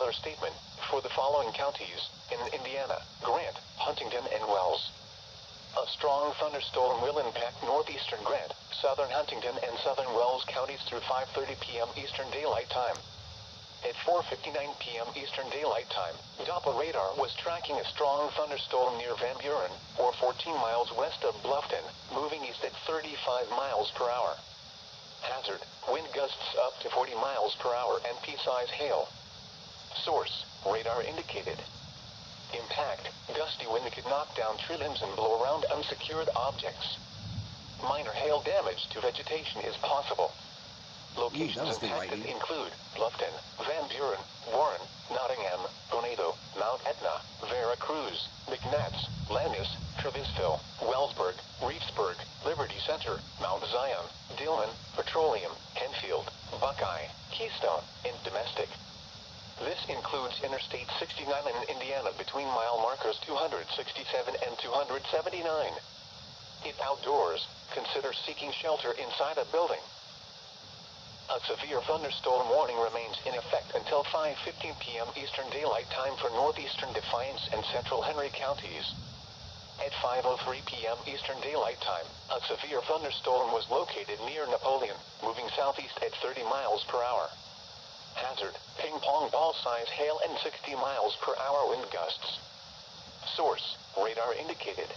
weather statement for the following counties in Indiana: Grant, Huntington, and Wells. A strong thunderstorm will impact northeastern Grant, southern Huntington, and southern Wells counties through 5:30 p.m. Eastern Daylight Time. At 4:59 p.m. Eastern Daylight Time, Doppler radar was tracking a strong thunderstorm near Van Buren, or 14 miles west of Bluffton, moving east at 35 miles per hour. Hazard: wind gusts up to 40 miles per hour and pea-size hail. Source: radar indicated. Impact: gusty wind could knock down tree limbs and blow around unsecured objects. Minor hail damage to vegetation is possible. Locations impacted include Bluffton, Van Buren, Warren, Nottingham, Conedo, Mount Etna, Vera Cruz, McNatts, Landis, Travisville, Wellsburg, Reefsburg, Liberty Center, Mount Zion, Dillman, Petroleum, Henfield, Buckeye, Keystone, and domestic. This includes Interstate 69 in Indiana between mile markers 267 and 279. If outdoors, consider seeking shelter inside a building. A severe thunderstorm warning remains in effect until 5:15 p.m. Eastern Daylight Time for northeastern Defiance and central Henry counties. At 5:03 p.m. Eastern Daylight Time, a severe thunderstorm was located near Napoleon, moving southeast at 30 miles per hour. Hazard: ping-pong ball-size hail and 60 miles per hour wind gusts. Source: radar indicated.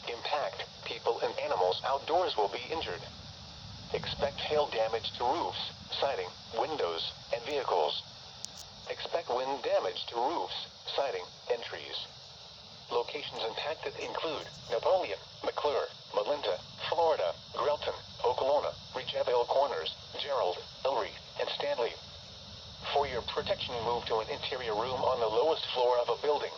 Impact: people and animals outdoors will be injured. Expect hail damage to roofs, siding, windows, and vehicles. Expect wind damage to roofs, siding, and trees. Locations impacted include Napoleon, McClure, Melinda, Florida, Grelton, Okolona, Ridgeville Corners, Gerald, Ellery, and Stanley. For your protection, move to an interior room on the lowest floor of a building.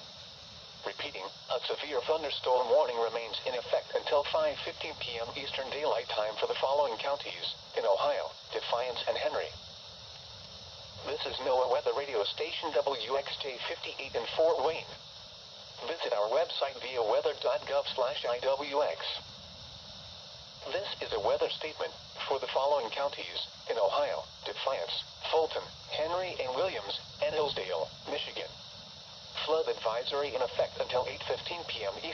Repeating, a severe thunderstorm warning remains in effect until 5:15 p.m. Eastern Daylight Time for the following counties in Ohio, Defiance, and Henry. This is NOAA Weather Radio Station WXJ 58 in Fort Wayne. Visit our website via weather.gov/IWX. This is a weather statement for the following counties in Ohio: Defiance, Fulton, Henry, and Williams, and Hillsdale, Michigan. Flood advisory in effect until 8:15 p.m. Eastern.